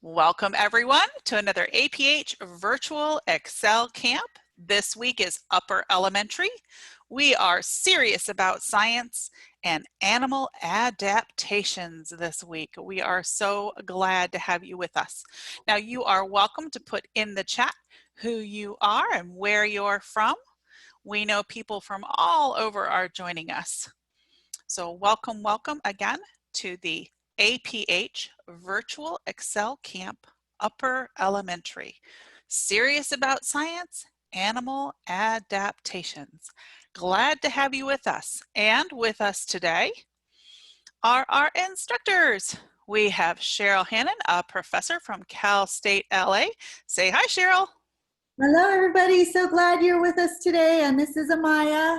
Welcome everyone to another APH Virtual Excel Camp. This week is upper elementary. We are serious about science and animal adaptations this week. We are so glad to have you with us. Now you are welcome to put in the chat who you are and where you're from. We know people from all over are joining us. So welcome again to the APH Virtual Excel Camp Upper Elementary. Serious about science, animal adaptations. Glad to have you with us. And with us today are our instructors. We have Cheryl Hannan, a professor from Cal State LA. Say hi, Cheryl. Hello, everybody. So glad you're with us today. And this is Amaya.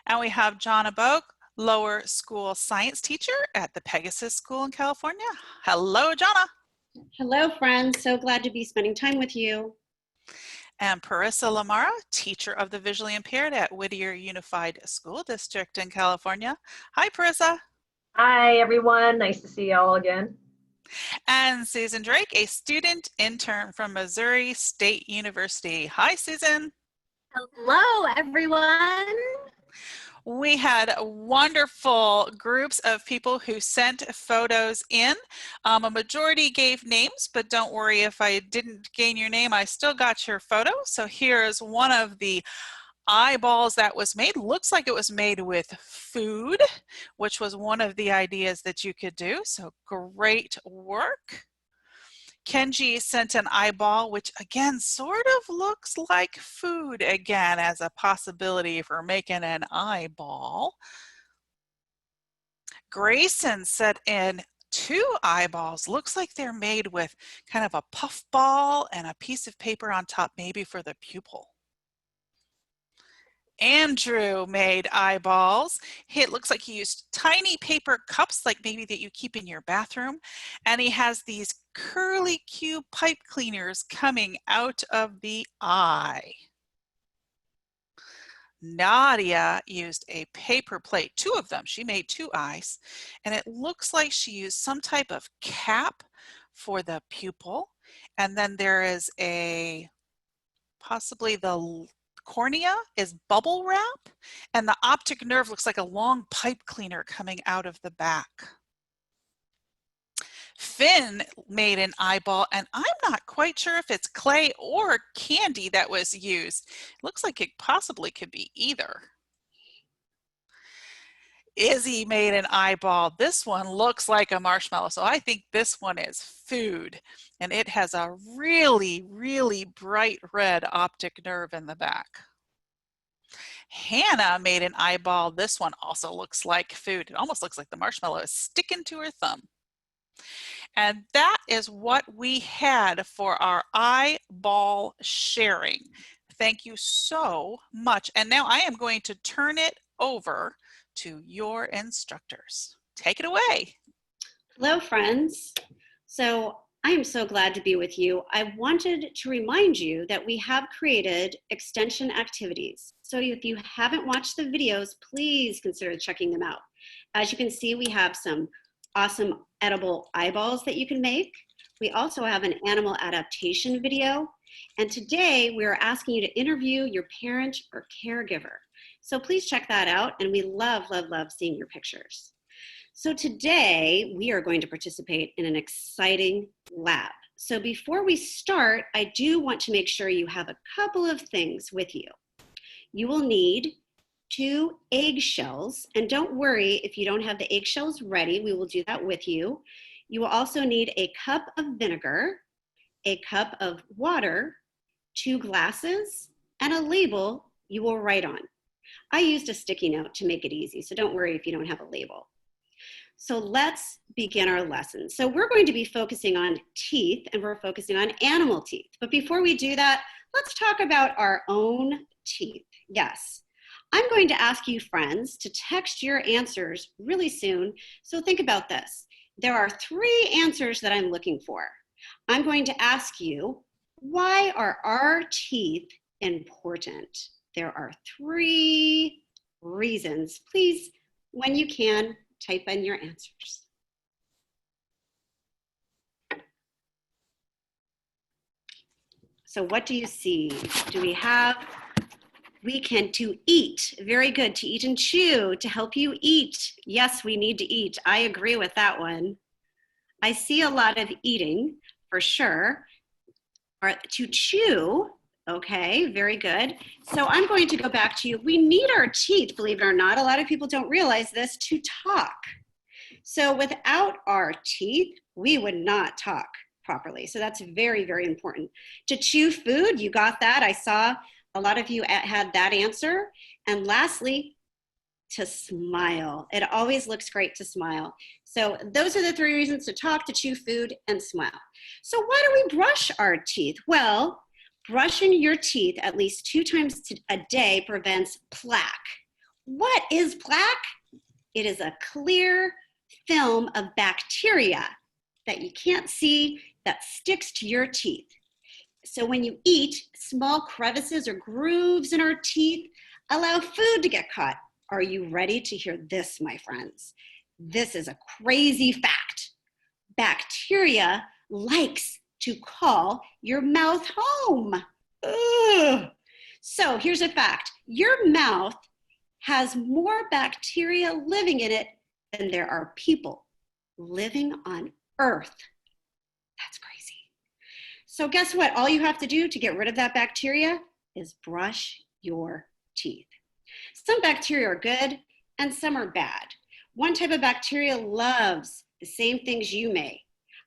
And we have Johna Bogue, lower school science teacher at the Pegasus School in California. Hello, Johna. Hello, friends. So glad to be spending time with you. And Lamarra, teacher of the visually impaired at Whittier Unified School District in California. Hi, Parissa. Hi, everyone. Nice to see you all again. And Susan Drake, a student intern from Missouri State University. Hi, Susan. Hello, everyone. We had wonderful groups of people who sent photos in. A majority gave names, but don't worry if I didn't gain your name, I still got your photo. So here's one of the eyeballs that was made. Looks like it was made with food, which was one of the ideas that you could do. So great work. Kenji sent an eyeball, which again sort of looks like food again as a possibility for making an eyeball. Grayson sent in 2 eyeballs. Looks like they're made with kind of a puff ball and a piece of paper on top, maybe for the pupil. Andrew made eyeballs. It looks like he used tiny paper cups, like maybe that you keep in your bathroom. And he has these curly Q pipe cleaners coming out of the eye. Nadia used a paper plate, 2 of them. She made 2 eyes. And it looks like she used some type of cap for the pupil. And then there is possibly the cornea is bubble wrap, and the optic nerve looks like a long pipe cleaner coming out of the back. Finn made an eyeball, and I'm not quite sure if it's clay or candy that was used. It looks like it possibly could be either. Izzy made an eyeball. This one looks like a marshmallow, so I think this one is food. And it has a really, really bright red optic nerve in the back. Hannah made an eyeball. This one also looks like food. It almost looks like the marshmallow is sticking to her thumb. And that is what we had for our eyeball sharing. Thank you so much. And now I am going to turn it over to your instructors. Take it away. Hello, friends. So I am so glad to be with you. I wanted to remind you that we have created extension activities. So if you haven't watched the videos, please consider checking them out. As you can see, we have some awesome edible eyeballs that you can make. We also have an animal adaptation video. And today we are asking you to interview your parent or caregiver. So please check that out. And we love, love, love seeing your pictures. So today we are going to participate in an exciting lab. So before we start, I do want to make sure you have a couple of things with you. You will need 2 eggshells, and don't worry if you don't have the eggshells ready, we will do that with you. You will also need a cup of vinegar, a cup of water, 2 glasses, and a label you will write on. I used a sticky note to make it easy, so don't worry if you don't have a label. So let's begin our lesson. So we're going to be focusing on teeth, and we're focusing on animal teeth. But before we do that, let's talk about our own teeth. Yes, I'm going to ask you, friends, to text your answers really soon. So think about this. There are 3 answers that I'm looking for. I'm going to ask you, why are our teeth important? There are 3 reasons. Please, when you can, type in your answers. So what do you see? Do we have, we can to eat. Very good, to eat and chew, to help you eat. Yes, we need to eat. I agree with that one. I see a lot of eating for sure. Or to chew, okay, very good. So I'm going to go back to you. We need our teeth, believe it or not. A lot of people don't realize this, to talk. So without our teeth, we would not talk properly. So that's very, very important. To chew food, you got that. I saw a lot of you had that answer. And lastly, to smile. It always looks great to smile. So those are the 3 reasons: to talk, to chew food, and smile. So why do we brush our teeth? Well, brushing your teeth at least 2 times a day prevents plaque. What is plaque? It is a clear film of bacteria that you can't see that sticks to your teeth. So when you eat, small crevices or grooves in our teeth allow food to get caught. Are you ready to hear this, my friends? This is a crazy fact. Bacteria likes to call your mouth home. Ugh. So here's a fact. Your mouth has more bacteria living in it than there are people living on Earth. That's crazy. So guess what? All you have to do to get rid of that bacteria is brush your teeth. Some bacteria are good and some are bad. One type of bacteria loves the same things you may.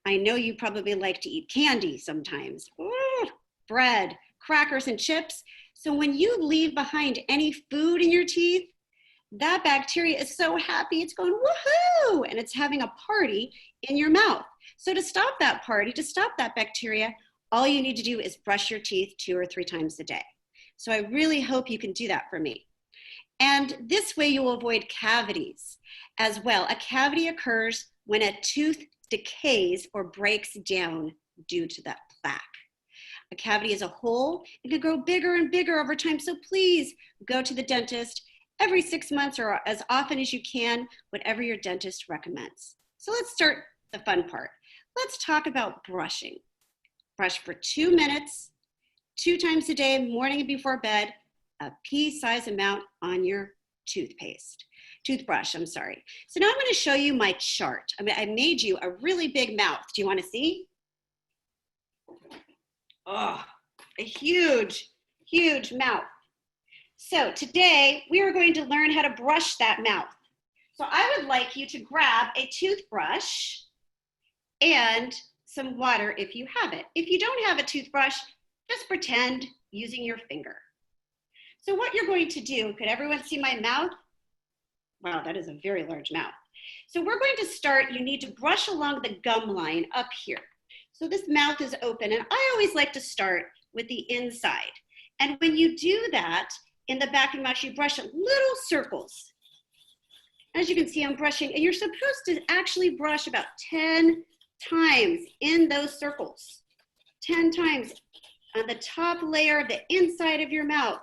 I know you probably like to eat candy sometimes. Ooh, bread, crackers, and chips. So when you leave behind any food in your teeth, that bacteria is so happy, it's going woohoo, and it's having a party in your mouth. So to stop that party, to stop that bacteria, all you need to do is brush your teeth 2 or 3 times a day. So I really hope you can do that for me. And this way you will avoid cavities as well. A cavity occurs when a tooth decays or breaks down due to that plaque. A cavity is a hole. It can grow bigger and bigger over time. So please go to the dentist every 6 months or as often as you can, whatever your dentist recommends. So let's start the fun part. Let's talk about brushing. Brush for 2 minutes, 2 times a day, morning and before bed, a pea-sized amount on your toothbrush, I'm sorry. So now I'm gonna show you my chart. I made you a really big mouth. Do you wanna see? Oh, a huge, huge mouth. So today we are going to learn how to brush that mouth. So I would like you to grab a toothbrush and some water if you have it. If you don't have a toothbrush, just pretend using your finger. So what you're going to do, could everyone see my mouth? Wow, that is a very large mouth. So we're going to start, you need to brush along the gum line up here. So this mouth is open, and I always like to start with the inside. And when you do that, in the back of your mouth, you brush little circles. As you can see, I'm brushing, and you're supposed to actually brush about 10 times in those circles. 10 times on the top layer of the inside of your mouth.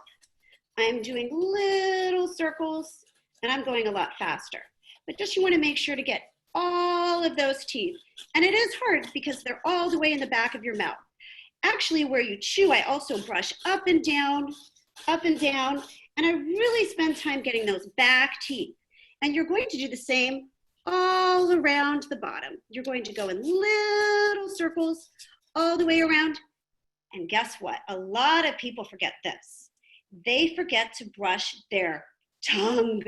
I'm doing little circles, and I'm going a lot faster. But just you want to make sure to get all of those teeth. And it is hard because they're all the way in the back of your mouth. Actually, where you chew, I also brush up and down, and I really spend time getting those back teeth. And you're going to do the same all around the bottom. You're going to go in little circles all the way around. And guess what? A lot of people forget this. They forget to brush their tongue.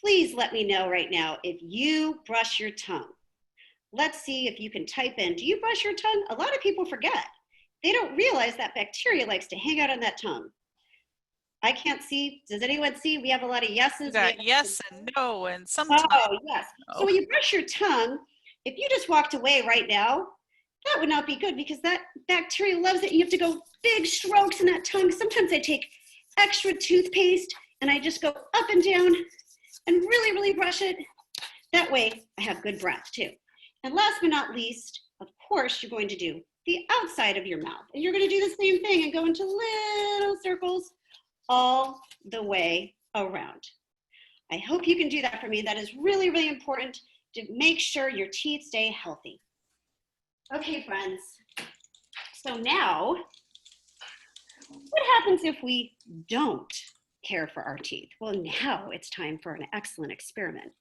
Please let me know right now if you brush your tongue. Let's see if you can type in, do you brush your tongue? A lot of people forget. They don't realize that bacteria likes to hang out on that tongue. I can't see. Does anyone see? We have a lot of yeses. We got yes and no and sometimes. Oh, yes. No. So when you brush your tongue, if you just walked away right now, that would not be good because that bacteria loves it. You have to go big strokes in that tongue. Sometimes I take extra toothpaste and I just go up and down and really, really brush it. That way I have good breath too. And last but not least, of course, you're going to do the outside of your mouth. And you're going to do the same thing and go into little circles all the way around. I hope you can do that for me. That is really, really important to make sure your teeth stay healthy. Okay, friends. So now What happens if we don't care for our teeth? Well, now it's time for an excellent experiment.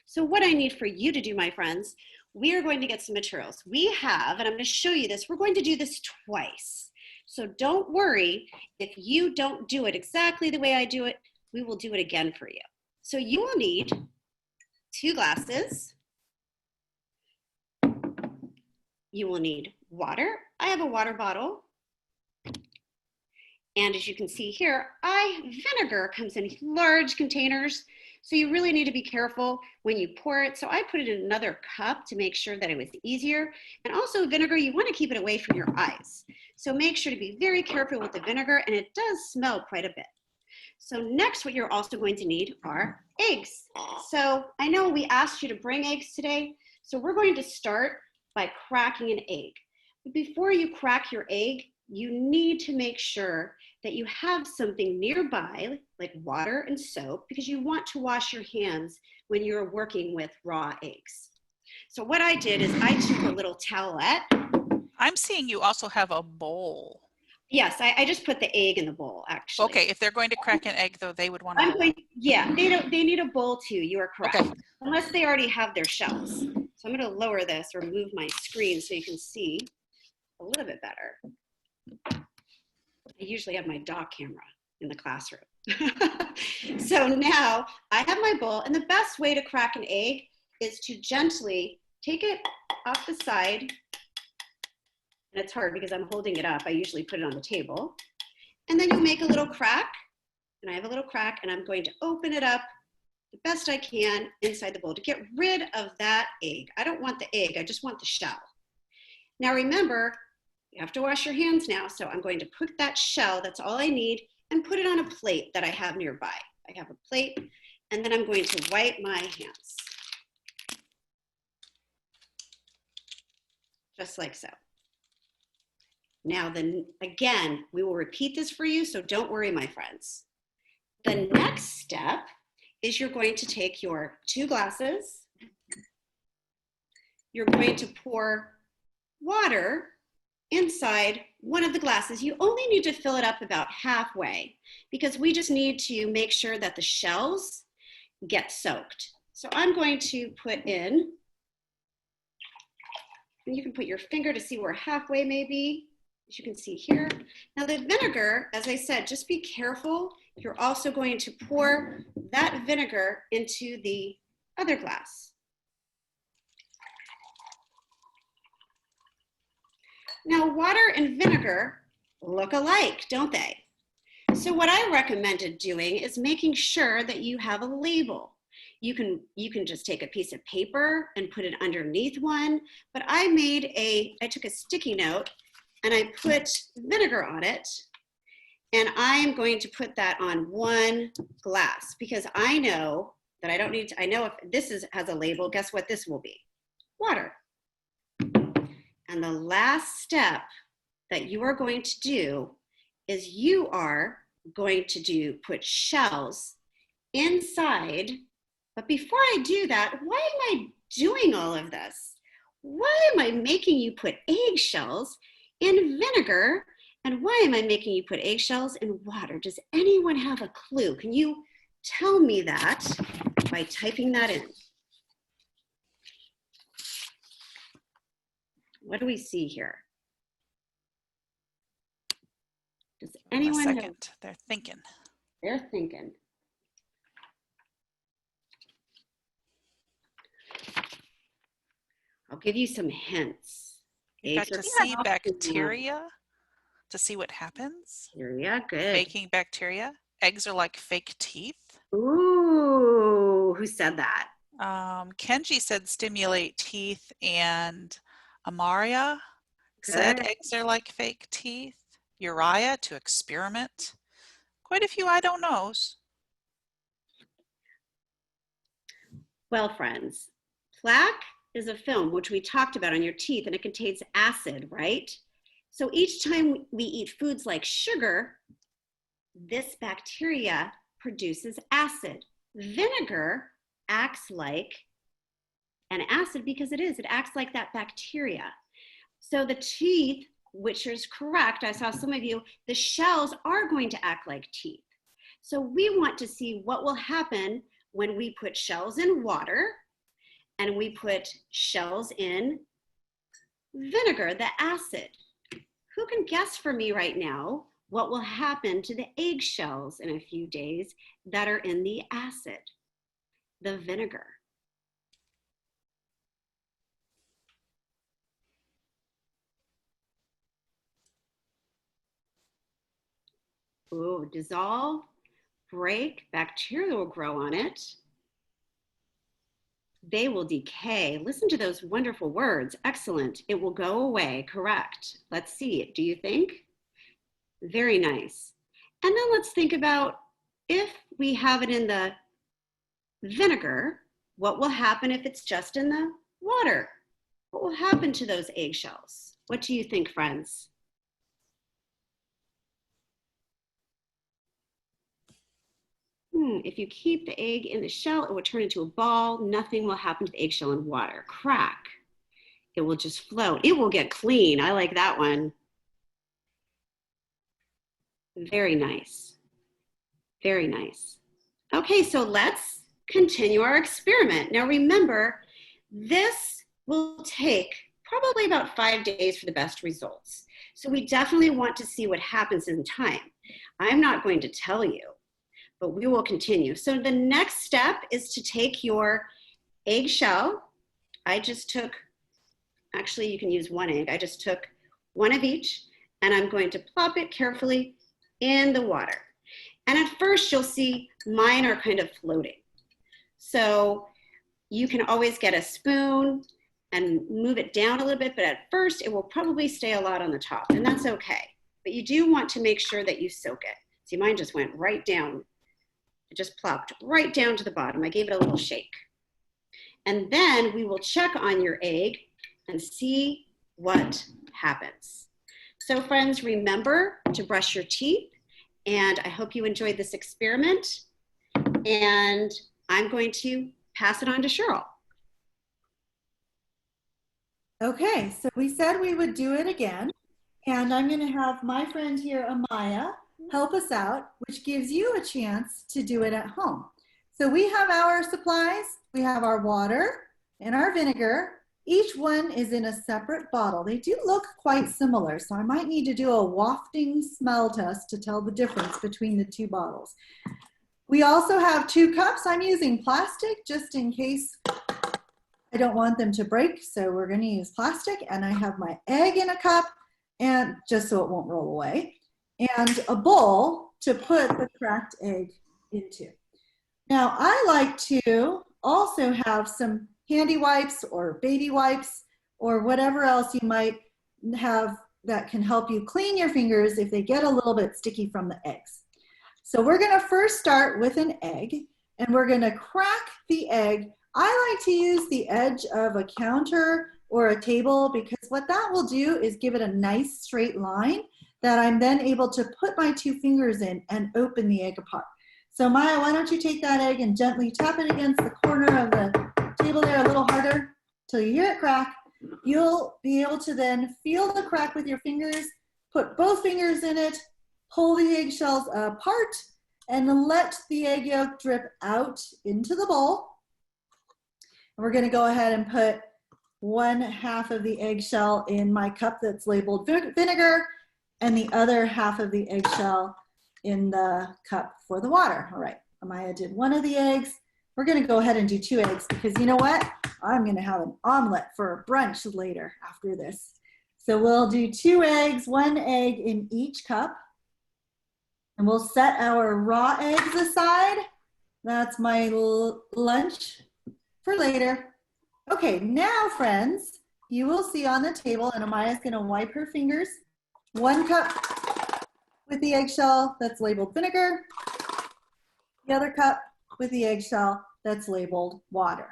So what I need for you to do, my friends, we are going to get some materials. We have, and I'm going to show you this, we're going to do this twice. So don't worry if you don't do it exactly the way I do it, we will do it again for you. So you will need 2 glasses. You will need water. I have a water bottle. And as you can see here, vinegar comes in large containers. So you really need to be careful when you pour it. So I put it in another cup to make sure that it was easier. And also vinegar, you want to keep it away from your eyes. So make sure to be very careful with the vinegar, and it does smell quite a bit. So next, what you're also going to need are eggs. So I know we asked you to bring eggs today. So we're going to start by cracking an egg. But before you crack your egg, you need to make sure that you have something nearby, like water and soap, because you want to wash your hands when you're working with raw eggs. So what I did is I took a little towelette. I'm seeing you also have a bowl. Yes, I just put the egg in the bowl, actually. Okay, if they're going to crack an egg, though, they would want a bowl. Yeah, they need a bowl too, you are correct. Okay. Unless they already have their shells. So I'm gonna lower this or move my screen so you can see a little bit better. I usually have my dog camera in the classroom. So now I have my bowl, and the best way to crack an egg is to gently take it off the side. And it's hard because I'm holding it up. I usually put it on the table. And then you make a little crack, and I have a little crack, and I'm going to open it up the best I can inside the bowl to get rid of that egg. I don't want the egg, I just want the shell. Now remember, you have to wash your hands now, so I'm going to put that shell, that's all I need, and put it on a plate that I have nearby. I have a plate, and then I'm going to wipe my hands. Just like so. Now then, again, we will repeat this for you, so don't worry, my friends. The next step is you're going to take your 2 glasses. You're going to pour water inside one of the glasses. You only need to fill it up about halfway because we just need to make sure that the shells get soaked. So I'm going to put in, and you can put your finger to see where halfway may be, as you can see here. Now the vinegar, as I said, just be careful. You're also going to pour that vinegar into the other glass. Now water and vinegar look alike, don't they? So what I recommended doing is making sure that you have a label. You can just take a piece of paper and put it underneath one, but I took a sticky note and I put vinegar on it, and I'm going to put that on one glass because I know that I know if this has a label, guess what this will be? Water. And the last step that you are going to do is you are going to put shells inside. But before I do that, why am I doing all of this? Why am I making you put eggshells in vinegar? And why am I making you put eggshells in water? Does anyone have a clue? Can you tell me that by typing that in? What do we see here? Does anyone know? A second, they're thinking. They're thinking. I'll give you some hints. You got to see bacteria to see what happens. Bacteria, good. Baking bacteria. Eggs are like fake teeth. Ooh, who said that? Kenji said stimulate teeth, and Amaria said eggs are like fake teeth. Uriah to experiment. Quite a few I don't knows. Well, friends, plaque is a film which we talked about on your teeth, and it contains acid, right? So each time we eat foods like sugar, this bacteria produces acid. Vinegar acts like an acid because it acts like that bacteria. So the teeth which is correct. I saw some of you, the shells are going to act like teeth. So we want to see what will happen when we put shells in water and we put shells in vinegar, the acid. Who can guess for me right now what will happen to the eggshells in a few days that are in the acid, the vinegar? Oh, dissolve, break, bacteria will grow on it. They will decay. Listen to those wonderful words. Excellent. It will go away. Correct. Let's see. Do you think? Very nice. And then let's think about if we have it in the vinegar, what will happen if it's just in the water? What will happen to those eggshells? What do you think, friends? If you keep the egg in the shell, it will turn into a ball. Nothing will happen to the eggshell in water. Crack. It will just float. It will get clean. I like that one. Very nice. Very nice. Okay, so let's continue our experiment. Now remember, this will take probably about 5 days for the best results. So we definitely want to see what happens in time. I'm not going to tell you, but we will continue. So the next step is to take your eggshell. I just took, actually you can use one egg. I just took one of each, and I'm going to plop it carefully in the water. And at first you'll see mine are kind of floating. So you can always get a spoon and move it down a little bit, but at first it will probably stay a lot on the top, and that's okay. But you do want to make sure that you soak it. See, mine just went right down. It just plopped right down to the bottom. I gave it a little shake. And then we will check on your egg and see what happens. So friends, remember to brush your teeth, and I hope you enjoyed this experiment. And I'm going to pass it on to Cheryl. Okay, so we said we would do it again, and I'm going to have my friend here, Amaya, help us out, which gives you a chance to do it at home. So we have our supplies. We have our water and our vinegar. Each one is in a separate bottle. They do look quite similar, so I might need to do a wafting smell test to tell the difference between the two bottles. We also have 2 cups. I'm using plastic just in case I don't want them to break, so we're going to use plastic. And I have my egg in a cup, and just so it won't roll away, and a bowl to put the cracked egg into. Now, I like to also have some handy wipes or baby wipes or whatever else you might have that can help you clean your fingers if they get a little bit sticky from the eggs. So we're going to first start with an egg, and we're going to crack the egg. I like to use the edge of a counter or a table because what that will do is give it a nice straight line that I'm then able to put my 2 fingers in and open the egg apart. So Maya, why don't you take that egg and gently tap it against the corner of the table there a little harder till you hear it crack. You'll be able to then feel the crack with your fingers, put both fingers in it, pull the eggshells apart, and let the egg yolk drip out into the bowl. And we're going to go ahead and put 1/2 of the eggshell in my cup that's labeled vinegar, and the other half of the eggshell in the cup for the water. All right, Amaya did 1 of the eggs. We're going to go ahead and do 2 eggs because you know what? I'm going to have an omelet for brunch later after this. So we'll do 2 eggs, 1 egg in each cup. And we'll set our raw eggs aside. That's my lunch for later. Okay, now friends, you will see on the table, and Amaya's going to wipe her fingers, 1 cup with the eggshell that's labeled vinegar, the other cup with the eggshell that's labeled water.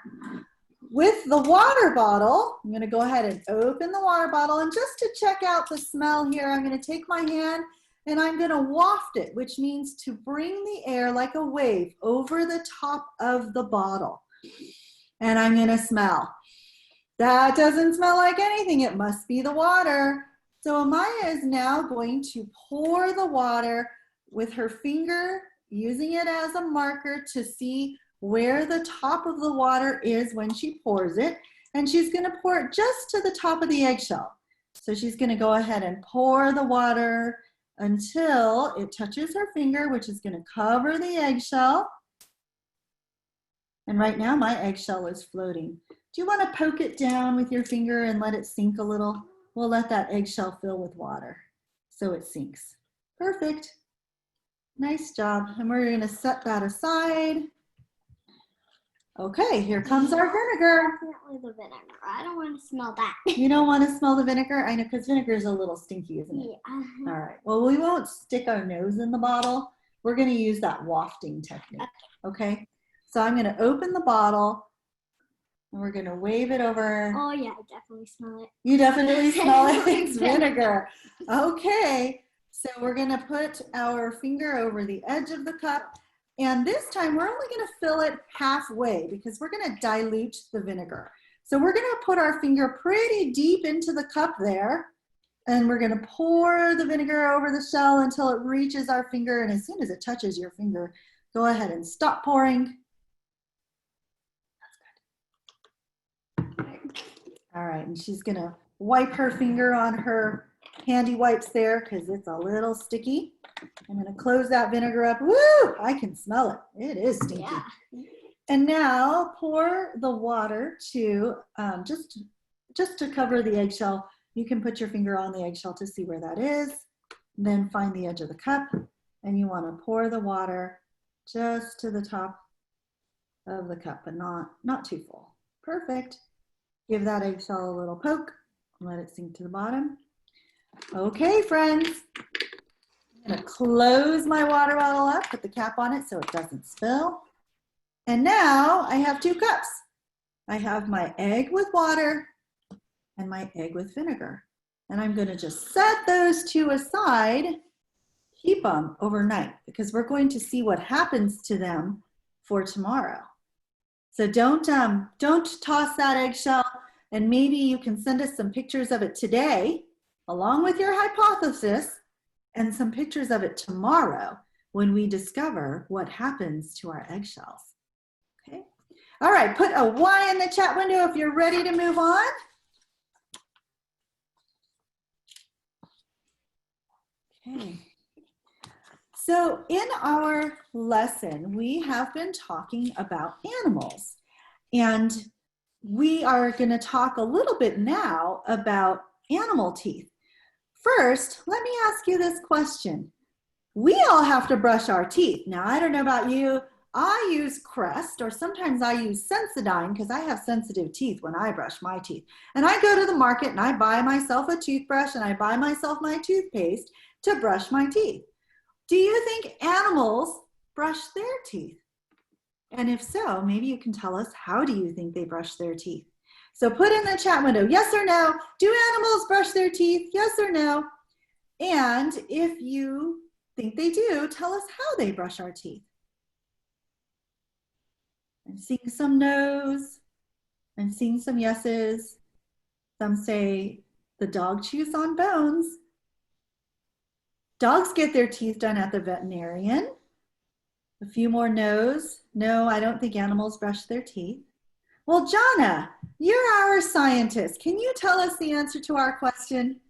With the water bottle, I'm going to go ahead and open the water bottle, and just to check out the smell here, I'm going to take my hand and I'm going to waft it, which means to bring the air like a wave over the top of the bottle. And I'm going to smell. That doesn't smell like anything. It must be the water. So Amaya is now going to pour the water with her finger, using it as a marker to see where the top of the water is when she pours it. And she's going to pour it just to the top of the eggshell. So she's going to go ahead and pour the water until it touches her finger, which is going to cover the eggshell. And right now my eggshell is floating. Do you want to poke it down with your finger and let it sink a little? We'll let that eggshell fill with water so it sinks. Perfect. Nice job. And we're going to set that aside. Okay, here comes our vinegar. Definitely the vinegar. I don't want to smell that. You don't want to smell the vinegar? I know, because vinegar is a little stinky, isn't it? Yeah. All right. Well, we won't stick our nose in the bottle. We're going to use that wafting technique. Okay. So I'm going to open the bottle and we're going to wave it over. Oh yeah, I definitely smell it. You definitely smell it. It's vinegar. Okay. So we're going to put our finger over the edge of the cup. And this time we're only going to fill it halfway because we're going to dilute the vinegar. So we're going to put our finger pretty deep into the cup there. And we're going to pour the vinegar over the shell until it reaches our finger. And as soon as it touches your finger, go ahead and stop pouring. That's good. All right, and she's going to wipe her finger on her handy wipes there because it's a little sticky. I'm going to close that vinegar up. Woo! I can smell it. It is stinky. Yeah. And now pour the water to just to cover the eggshell. You can put your finger on the eggshell to see where that is. Then find the edge of the cup, and you want to pour the water just to the top of the cup, but not too full. Perfect. Give that eggshell a little poke and let it sink to the bottom. Okay, friends. I'm going to close my water bottle up, put the cap on it so it doesn't spill. And now I have 2 cups. I have my egg with water and my egg with vinegar. And I'm going to just set those 2 aside, keep them overnight because we're going to see what happens to them for tomorrow. So don't toss that eggshell, and maybe you can send us some pictures of it today along with your hypothesis and some pictures of it tomorrow when we discover what happens to our eggshells. Okay. All right, put a Y in the chat window if you're ready to move on. Okay. So in our lesson, we have been talking about animals, and we are going to talk a little bit now about animal teeth. First, let me ask you this question. We all have to brush our teeth. Now, I don't know about you. I use Crest, or sometimes I use Sensodyne because I have sensitive teeth when I brush my teeth. And I go to the market and I buy myself a toothbrush and I buy myself my toothpaste to brush my teeth. Do you think animals brush their teeth? And if so, maybe you can tell us, how do you think they brush their teeth? So put in the chat window, yes or no. Do animals brush their teeth? Yes or no? And if you think they do, tell us how they brush our teeth. I'm seeing some no's. I'm seeing some yeses. Some say the dog chews on bones. Dogs get their teeth done at the veterinarian. A few more no's. No, I don't think animals brush their teeth. Well, Johna, you're our scientist. Can you tell us the answer to our question?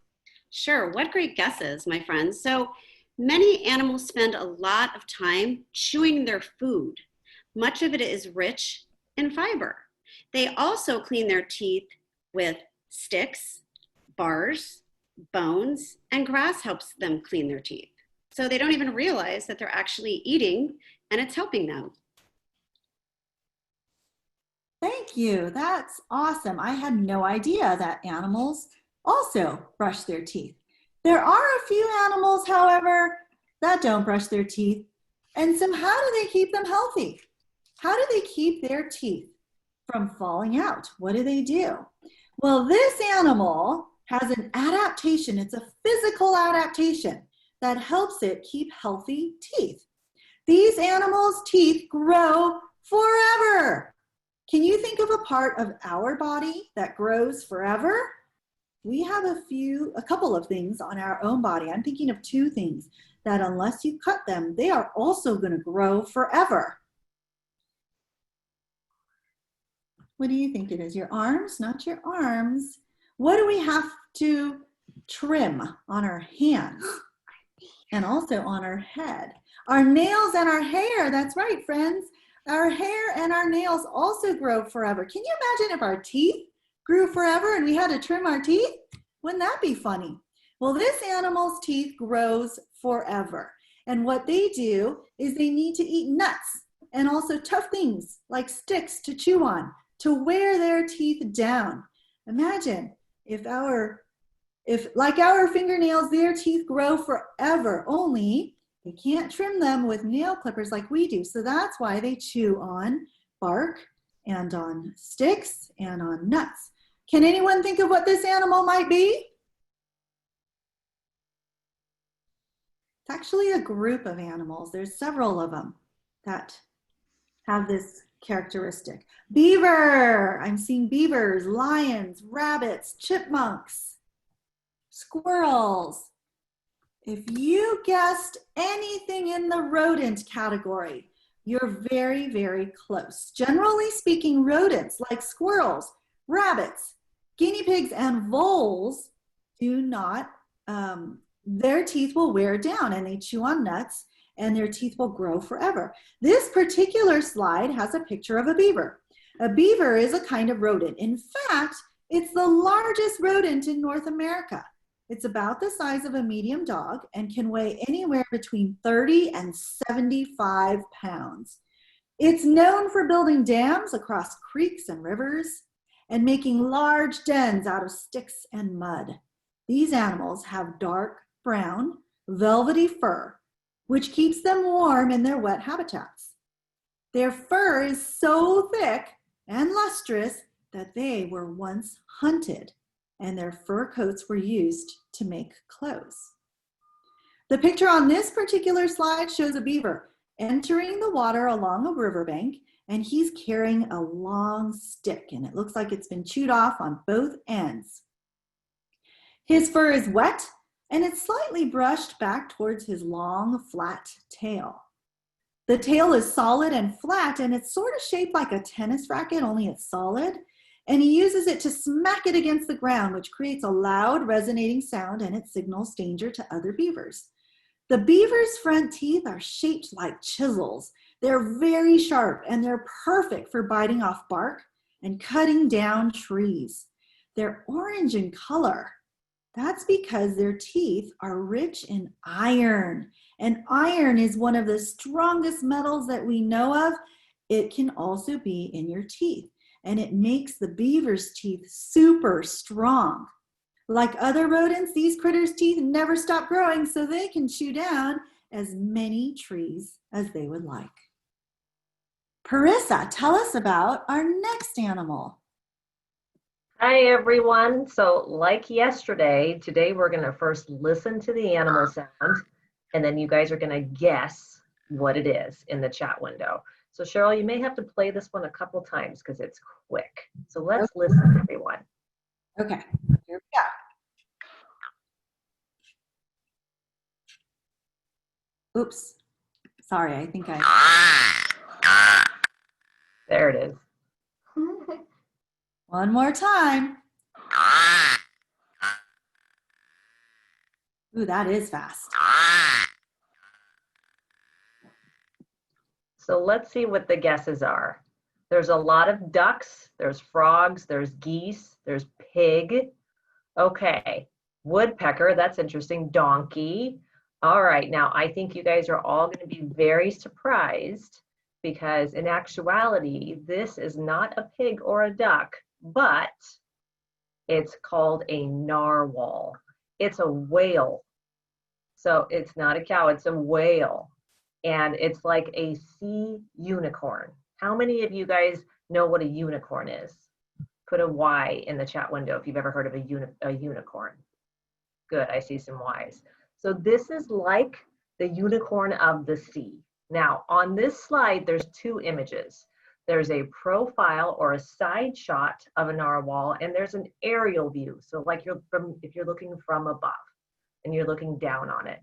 Sure, what great guesses, my friends. So many animals spend a lot of time chewing their food. Much of it is rich in fiber. They also clean their teeth with sticks, bars, bones, and grass helps them clean their teeth. So they don't even realize that they're actually eating and it's helping them. Thank you. That's awesome. I had no idea that animals also brush their teeth. There are a few animals, however, that don't brush their teeth. And so how do they keep them healthy? How do they keep their teeth from falling out? What do they do? Well, this animal has an adaptation. It's a physical adaptation that helps it keep healthy teeth. These animals' teeth grow forever. Can you think of a part of our body that grows forever? we have a couple of things on our own body. I'm thinking of two things that unless you cut them, they are also going to grow forever. What do you think it is? Your arms? Not your arms. What do we have to trim on our hands and also on our head? Our nails and our hair. That's right, friends. Our hair and our nails also grow forever. Can you imagine if our teeth grew forever and we had to trim our teeth? Wouldn't that be funny? Well, this animal's teeth grows forever. And what they do is they need to eat nuts and also tough things like sticks to chew on to wear their teeth down. Imagine if like our fingernails, their teeth grow forever, only they can't trim them with nail clippers like we do. So that's why they chew on bark and on sticks and on nuts. Can anyone think of what this animal might be? It's actually a group of animals. There's several of them that have this characteristic. Beaver. I'm seeing beavers, lions, rabbits, chipmunks, squirrels. If you guessed anything in the rodent category, you're very, very close. Generally speaking, rodents like squirrels, rabbits, guinea pigs, and voles do not, their teeth will wear down and they chew on nuts and their teeth will grow forever. This particular slide has a picture of a beaver. A beaver is a kind of rodent. In fact, it's the largest rodent in North America. It's about the size of a medium dog and can weigh anywhere between 30 and 75 pounds. It's known for building dams across creeks and rivers and making large dens out of sticks and mud. These animals have dark brown, velvety fur, which keeps them warm in their wet habitats. Their fur is so thick and lustrous that they were once hunted, and their fur coats were used to make clothes. The picture on this particular slide shows a beaver entering the water along a riverbank, and he's carrying a long stick, and it looks like it's been chewed off on both ends. His fur is wet, and it's slightly brushed back towards his long, flat tail. The tail is solid and flat, and it's sort of shaped like a tennis racket, only it's solid. And he uses it to smack it against the ground, which creates a loud, resonating sound, and it signals danger to other beavers. The beaver's front teeth are shaped like chisels. They're very sharp, and they're perfect for biting off bark and cutting down trees. They're orange in color. That's because their teeth are rich in iron. And iron is one of the strongest metals that we know of. It can also be in your teeth, and it makes the beaver's teeth super strong. Like other rodents, these critters' teeth never stop growing, so they can chew down as many trees as they would like. Parissa, tell us about our next animal. Hi, everyone. So like yesterday, today we're going to first listen to the animal sound, and then you guys are going to guess what it is in the chat window. So Cheryl, you may have to play this one a couple times because it's quick. So let's listen, everyone. Okay, here we go. Oops, sorry, I think There it is. One more time. Ooh, that is fast. So let's see what the guesses are. There's a lot of ducks, there's frogs, there's geese, there's pig. Okay, woodpecker, that's interesting. Donkey. All right, now I think you guys are all going to be very surprised because in actuality, this is not a pig or a duck, but it's called a narwhal. It's a whale. So it's not a cow, it's a whale. And it's like a sea unicorn. How many of you guys know what a unicorn is? Put a Y in the chat window if you've ever heard of a unicorn. Good, I see some Ys. So this is like the unicorn of the sea. Now, on this slide, there's two images. There's a profile or a side shot of a narwhal, and there's an aerial view. So like if you're looking from above and you're looking down on it.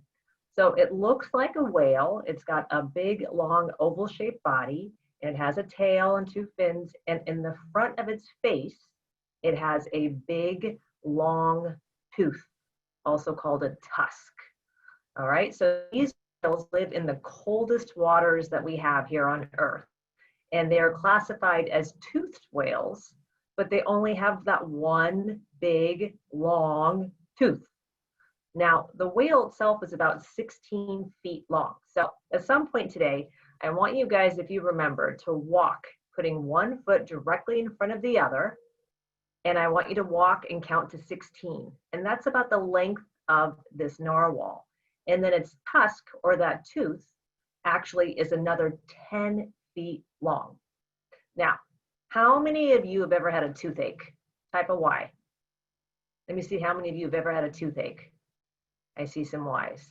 So it looks like a whale. It's got a big, long, oval-shaped body, and it has a tail and 2 fins, and in the front of its face, it has a big, long tooth, also called a tusk. All right, so these whales live in the coldest waters that we have here on Earth, and they are classified as toothed whales, but they only have that one big, long tooth. Now, the whale itself is about 16 feet long. So at some point today, I want you guys, if you remember, to walk, putting one foot directly in front of the other, and I want you to walk and count to 16. And that's about the length of this narwhal. And then its tusk, or that tooth, actually is another 10 feet long. Now, how many of you have ever had a toothache? Type a Y. Let me see how many of you have ever had a toothache. I see some Y's.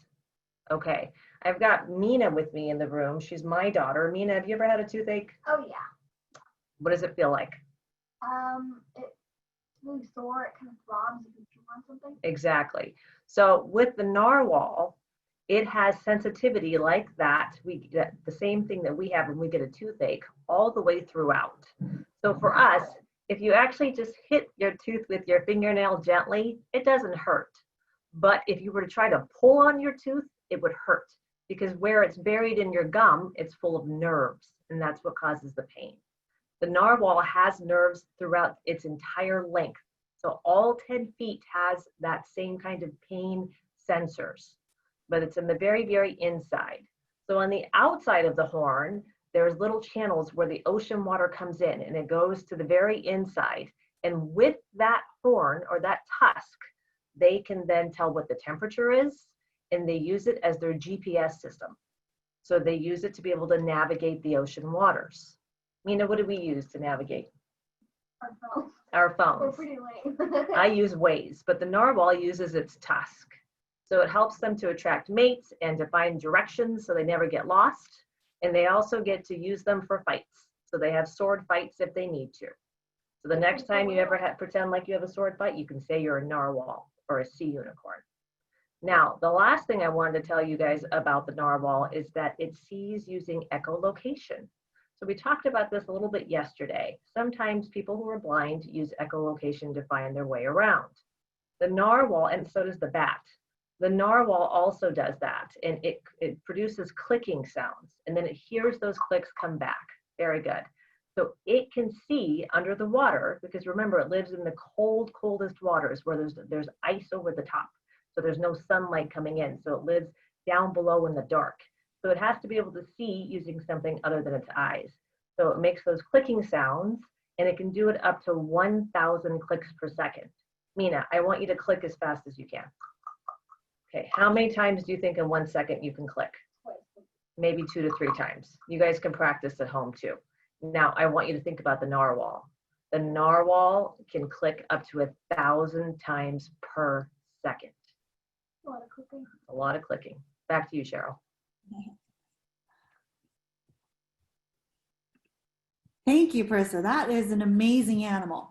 Okay, I've got Mina with me in the room. She's my daughter. Mina, have you ever had a toothache? Oh yeah. What does it feel like? It's really sore. It kind of throbs if you chew on something. Exactly. So with the narwhal, it has sensitivity like that. The same thing that we have when we get a toothache, all the way throughout. So for us, if you actually just hit your tooth with your fingernail gently, it doesn't hurt. But if you were to try to pull on your tooth, it would hurt, because where it's buried in your gum, it's full of nerves, and that's what causes the pain. The narwhal has nerves throughout its entire length. So all 10 feet has that same kind of pain sensors, but it's in the very, very inside. So on the outside of the horn, there's little channels where the ocean water comes in, and it goes to the very inside. And with that horn, or that tusk, they can then tell what the temperature is, and they use it as their GPS system. So they use it to be able to navigate the ocean waters. Mina, what do we use to navigate? Our phones. Our phones. We're pretty lame. I use Waze, but the narwhal uses its tusk. So it helps them to attract mates and to find directions so they never get lost. And they also get to use them for fights. So they have sword fights if they need to. So the next time you ever pretend like you have a sword fight, you can say you're a narwhal or a sea unicorn. Now, the last thing I wanted to tell you guys about the narwhal is that it sees using echolocation. So we talked about this a little bit yesterday. Sometimes people who are blind use echolocation to find their way around. The narwhal, and so does the bat. The narwhal also does that, and it produces clicking sounds, and then it hears those clicks come back. Very good. So it can see under the water, because remember, it lives in the coldest waters where there's ice over the top. So there's no sunlight coming in. So it lives down below in the dark. So it has to be able to see using something other than its eyes. So it makes those clicking sounds, and it can do it up to 1,000 clicks per second. Mina, I want you to click as fast as you can. Okay, how many times do you think in 1 second you can click? Maybe 2 to 3 times. You guys can practice at home too. Now, I want you to think about the narwhal. The narwhal can click up to 1,000 times per second. A lot of cooking. A lot of clicking. Back to you, Cheryl. Thank you, Prissa. That is an amazing animal.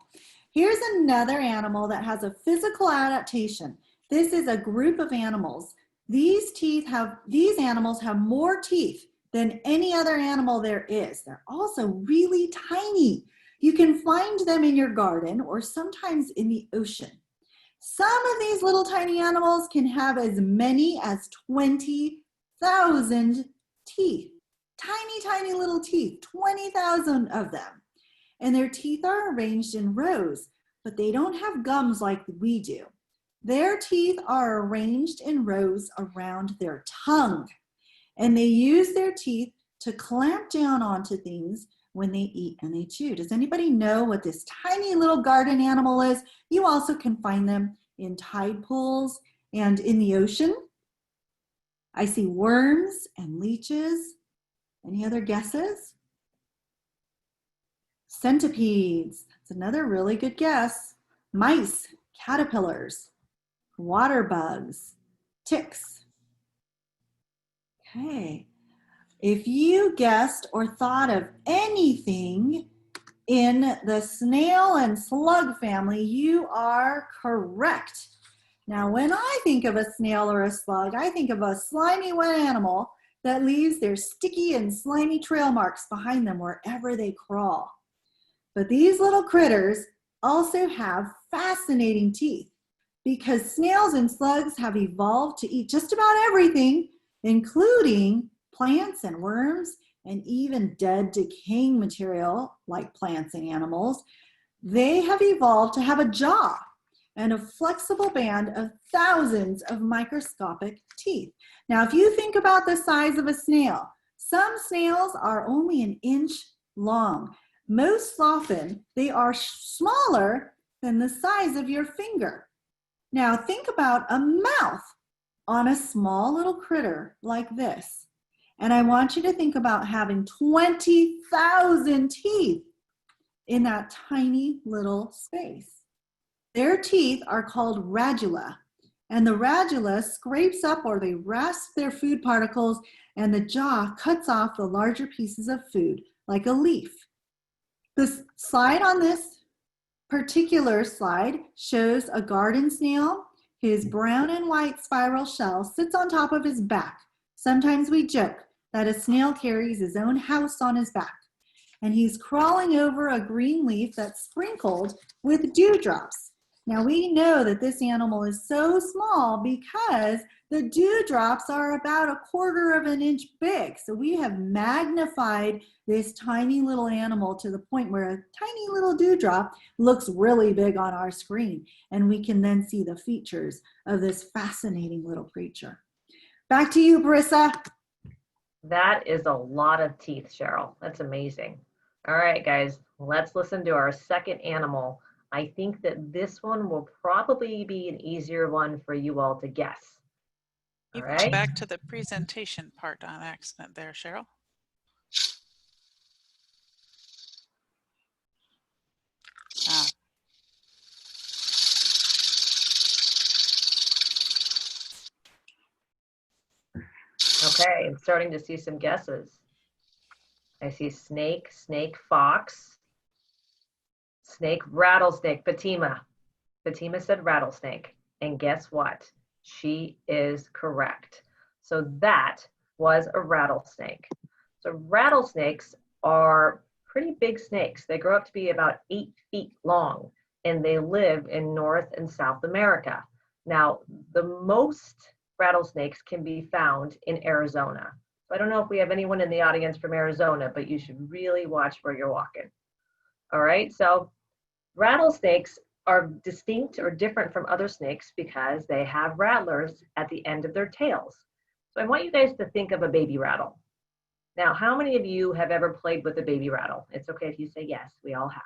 Here's another animal that has a physical adaptation. This is a group of animals. These animals have more teeth than any other animal there is. They're also really tiny. You can find them in your garden or sometimes in the ocean. Some of these little tiny animals can have as many as 20,000 teeth. Tiny, tiny little teeth, 20,000 of them. And their teeth are arranged in rows, but they don't have gums like we do. Their teeth are arranged in rows around their tongue. And they use their teeth to clamp down onto things when they eat and they chew. Does anybody know what this tiny little garden animal is? You also can find them in tide pools and in the ocean. I see worms and leeches. Any other guesses? Centipedes. That's another really good guess. Mice, caterpillars, water bugs, ticks. Okay. If you guessed or thought of anything in the snail and slug family, you are correct. Now, when I think of a snail or a slug, I think of a slimy wet animal that leaves their sticky and slimy trail marks behind them wherever they crawl. But these little critters also have fascinating teeth because snails and slugs have evolved to eat just about everything, including plants and worms and even dead decaying material like plants and animals. They have evolved to have a jaw and a flexible band of thousands of microscopic teeth. Now, if you think about the size of a snail, some snails are only an inch long. Most often, they are smaller than the size of your finger. Now, think about a mouth on a small little critter like this. And I want you to think about having 20,000 teeth in that tiny little space. Their teeth are called radula, and the radula scrapes up or they rasp their food particles, and the jaw cuts off the larger pieces of food, like a leaf. The slide on this particular slide shows a garden snail. His brown and white spiral shell sits on top of his back. Sometimes we joke that a snail carries his own house on his back, and he's crawling over a green leaf that's sprinkled with dewdrops. Now we know that this animal is so small because the dewdrops are about 1/4 of an inch big. So we have magnified this tiny little animal to the point where a tiny little dewdrop looks really big on our screen. And we can then see the features of this fascinating little creature. Back to you, Brissa. That is a lot of teeth, Cheryl. That's amazing. All right, guys, let's listen to our second animal. I think that this one will probably be an easier one for you all to guess. All You right. went back to the presentation part on accident there, Cheryl. Ah. Okay, I'm starting to see some guesses. I see snake, snake, fox, snake, rattlesnake, Fatima. Fatima said rattlesnake. And guess what? She is correct. So that was a rattlesnake. So rattlesnakes are pretty big snakes. They grow up to be about 8 feet long, and they live in North and South America. Now, the most rattlesnakes can be found in Arizona. So I don't know if we have anyone in the audience from Arizona, but you should really watch where you're walking. All right, so rattlesnakes are distinct or different from other snakes because they have rattlers at the end of their tails. So I want you guys to think of a baby rattle. Now, how many of you have ever played with a baby rattle? It's okay if you say yes, we all have.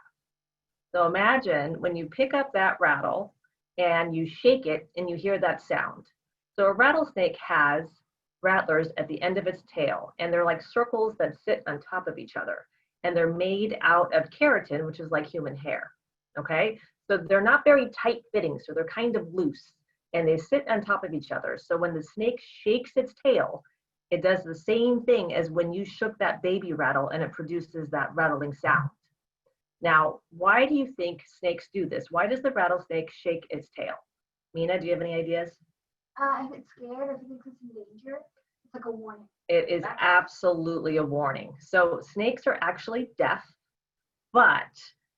So imagine when you pick up that rattle and you shake it and you hear that sound. So a rattlesnake has rattlers at the end of its tail, and they're like circles that sit on top of each other. And they're made out of keratin, which is like human hair, okay? So they're not very tight fitting, so they're kind of loose, and they sit on top of each other. So when the snake shakes its tail, it does the same thing as when you shook that baby rattle and it produces that rattling sound. Now, why do you think snakes do this? Why does the rattlesnake shake its tail? Mina, do you have any ideas? If it's scared, if it thinks it's in danger, it's like a warning. It is absolutely a warning. So snakes are actually deaf, but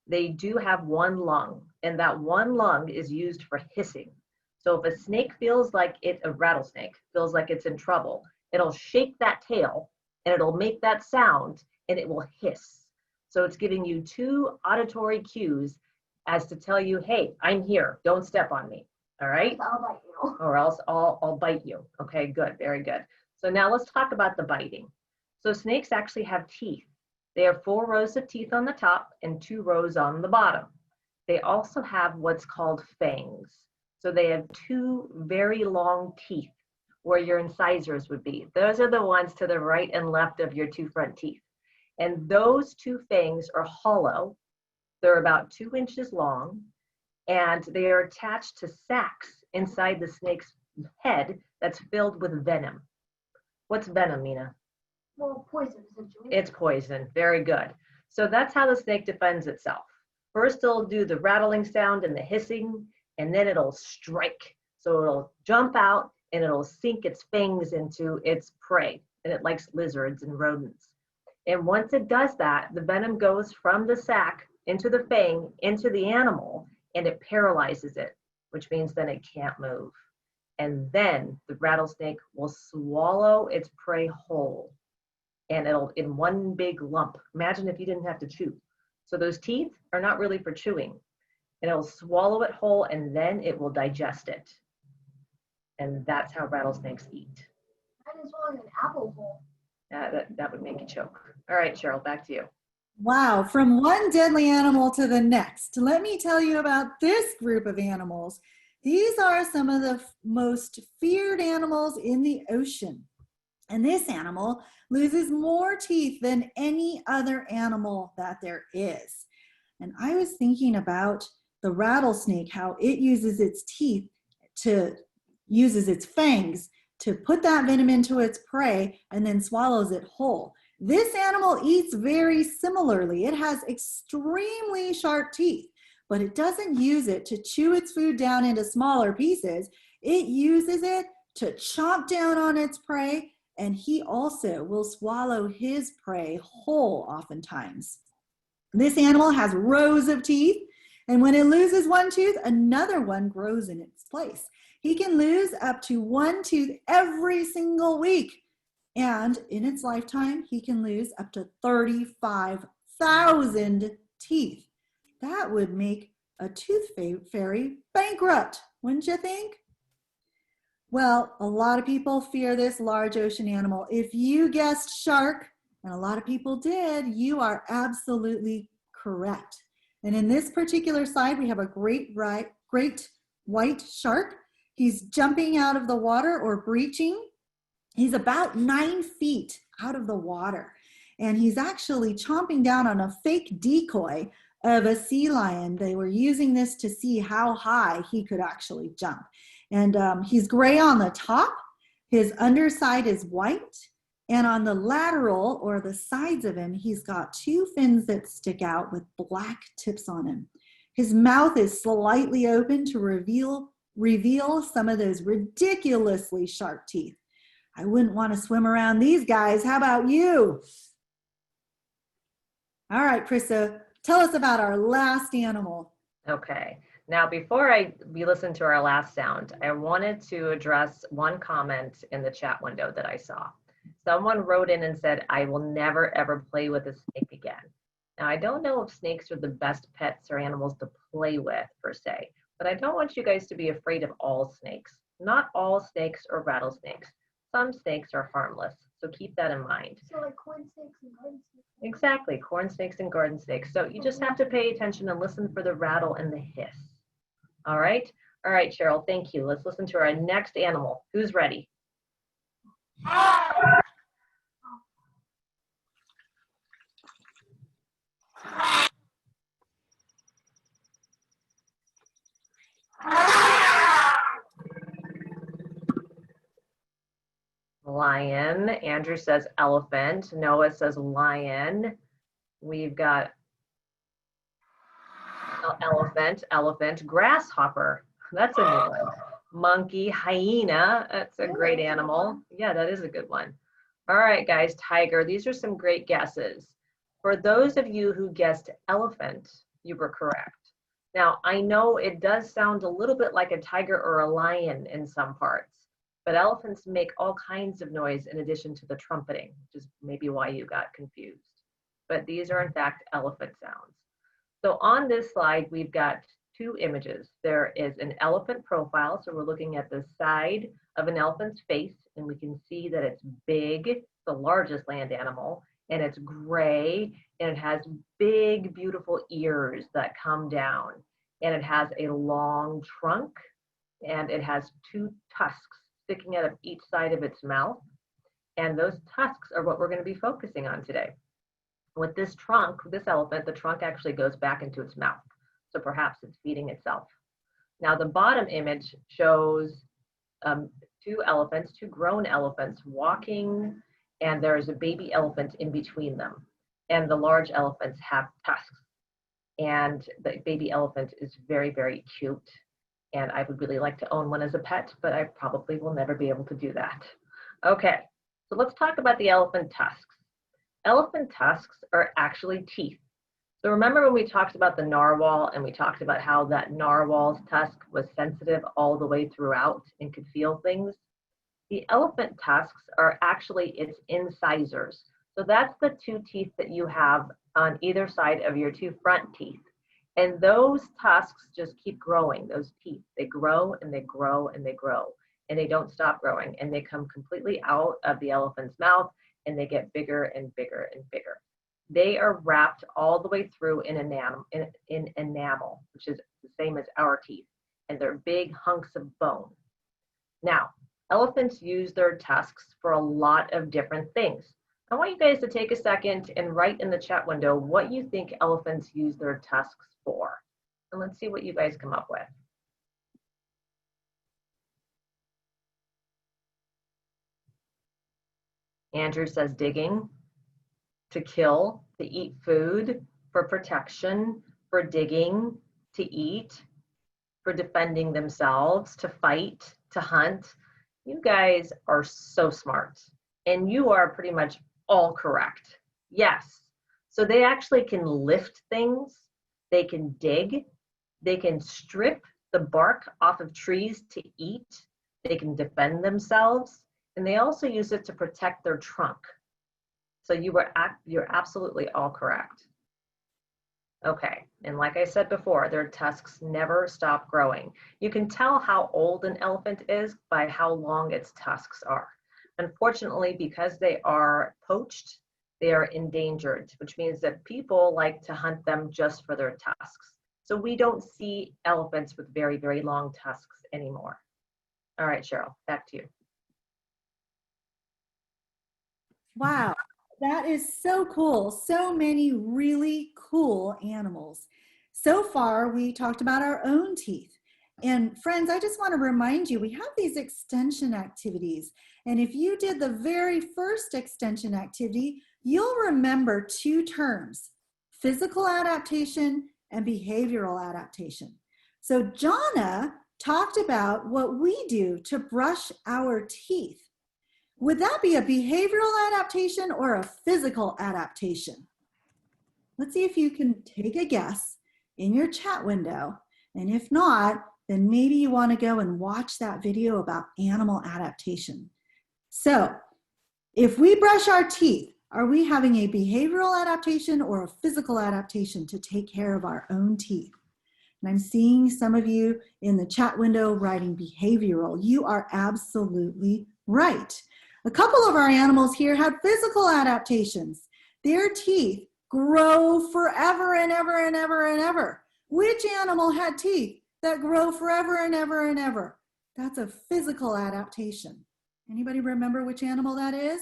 they do have one lung, and that one lung is used for hissing. So if a snake feels like a rattlesnake feels like it's in trouble, it'll shake that tail and it'll make that sound and it will hiss. So it's giving you 2 auditory cues as to tell you, hey, I'm here, don't step on me, all right? I'll bite you. Or else I'll bite you. Okay, good, very good. So now let's talk about the biting. So snakes actually have teeth. They have 4 rows of teeth on the top and 2 rows on the bottom. They also have what's called fangs. So they have 2 very long teeth where your incisors would be. Those are the ones to the right and left of your 2 front teeth. And those 2 fangs are hollow. They're about 2 inches long, and they are attached to sacs inside the snake's head that's filled with venom. What's venom, Mina? Well, poison essentially. It's poison. Very good. So that's how the snake defends itself. First, it'll do the rattling sound and the hissing, and then it'll strike. So it'll jump out and it'll sink its fangs into its prey. And it likes lizards and rodents. And once it does that, the venom goes from the sac into the fang, into the animal, and it paralyzes it, which means then it can't move. And then the rattlesnake will swallow its prey whole. And it'll in one big lump. Imagine if you didn't have to chew. So those teeth are not really for chewing. And it'll swallow it whole and then it will digest it. And that's how rattlesnakes eat. Mine is swallowing an apple whole. That would make you choke. All right, Cheryl, back to you. Wow, from one deadly animal to the next. Let me tell you about this group of animals. These are some of the most feared animals in the ocean. And this animal loses more teeth than any other animal that there is. And I was thinking about the rattlesnake, how it uses its fangs to put that venom into its prey and then swallows it whole. This animal eats very similarly. It has extremely sharp teeth, but it doesn't use it to chew its food down into smaller pieces. It uses it to chomp down on its prey, and he also will swallow his prey whole oftentimes. This animal has rows of teeth, and when it loses one tooth, another one grows in its place. He can lose up to one tooth every single week. And in its lifetime, he can lose up to 35,000 teeth. That would make a tooth fairy bankrupt, wouldn't you think? Well, a lot of people fear this large ocean animal. If you guessed shark, and a lot of people did, you are absolutely correct. And in this particular slide, we have a great white shark. He's jumping out of the water or breaching. He's about 9 feet out of the water. And he's actually chomping down on a fake decoy of a sea lion. They were using this to see how high he could actually jump. And he's gray on the top. His underside is white. And on the lateral or the sides of him, he's got 2 fins that stick out with black tips on him. His mouth is slightly open to reveal some of those ridiculously sharp teeth. I wouldn't want to swim around these guys. How about you? All right, Prissa, tell us about our last animal. Okay. Now, before we listen to our last sound, I wanted to address one comment in the chat window that I saw. Someone wrote in and said, I will never ever play with a snake again. Now, I don't know if snakes are the best pets or animals to play with per se, but I don't want you guys to be afraid of all snakes. Not all snakes are rattlesnakes. Some snakes are harmless, so keep that in mind. So like corn snakes and garden snakes. Exactly, corn snakes and garden snakes. So you just have to pay attention and listen for the rattle and the hiss. All right, Cheryl, thank you. Let's listen to our next animal. Who's ready? Lion. Andrew says elephant. Noah says lion. We've got elephant, grasshopper. That's a new one. Monkey, hyena. That's a great animal. Yeah, that is a good one. All right, guys, tiger. These are some great guesses. For those of you who guessed elephant, you were correct. Now, I know it does sound a little bit like a tiger or a lion in some parts, but elephants make all kinds of noise in addition to the trumpeting, which is maybe why you got confused. But these are in fact elephant sounds. So on this slide, we've got 2 images. There is an elephant profile. So we're looking at the side of an elephant's face, and we can see that it's big, the largest land animal, and it's gray, and it has big, beautiful ears that come down, and it has a long trunk, and it has 2 tusks sticking out of each side of its mouth. And those tusks are what we're going to be focusing on today. With this trunk, this elephant, the trunk actually goes back into its mouth. So perhaps it's feeding itself. Now the bottom image shows 2 elephants, 2 grown elephants walking and there is a baby elephant in between them. And the large elephants have tusks. And the baby elephant is very, very cute. And I would really like to own one as a pet, but I probably will never be able to do that. Okay, so let's talk about the elephant tusks. Elephant tusks are actually teeth. So remember when we talked about the narwhal and we talked about how that narwhal's tusk was sensitive all the way throughout and could feel things? The elephant tusks are actually its incisors. So that's the two teeth that you have on either side of your two front teeth. And those tusks just keep growing, those teeth. They grow and they grow and they grow, and they don't stop growing. And they come completely out of the elephant's mouth, and they get bigger and bigger and bigger. They are wrapped all the way through in enamel, which is the same as our teeth, and they're big hunks of bone. Now, elephants use their tusks for a lot of different things. I want you guys to take a second and write in the chat window what you think elephants use their tusks for. And let's see what you guys come up with. Andrew says digging, to kill, to eat food, for protection, for digging, to eat, for defending themselves, to fight, to hunt. You guys are so smart, and you are pretty much all correct. Yes, so they actually can lift things, they can dig, they can strip the bark off of trees to eat, they can defend themselves, and they also use it to protect their trunk. So you're absolutely all correct. Okay, and like I said before, their tusks never stop growing. You can tell how old an elephant is by how long its tusks are. Unfortunately, because they are poached, they are endangered, which means that people like to hunt them just for their tusks. So we don't see elephants with very, very long tusks anymore. All right, Cheryl, back to you. Wow, that is so cool. So many really cool animals. So far, we talked about our own teeth. And friends, I just want to remind you, we have these extension activities. And if you did the very first extension activity, you'll remember two terms, physical adaptation and behavioral adaptation. So Johna talked about what we do to brush our teeth. Would that be a behavioral adaptation or a physical adaptation? Let's see if you can take a guess in your chat window. And if not, then maybe you want to go and watch that video about animal adaptation. So if we brush our teeth, are we having a behavioral adaptation or a physical adaptation to take care of our own teeth? And I'm seeing some of you in the chat window writing behavioral. You are absolutely right. A couple of our animals here had physical adaptations. Their teeth grow forever and ever and ever and ever. Which animal had teeth that grow forever and ever and ever? That's a physical adaptation. Anybody remember which animal that is?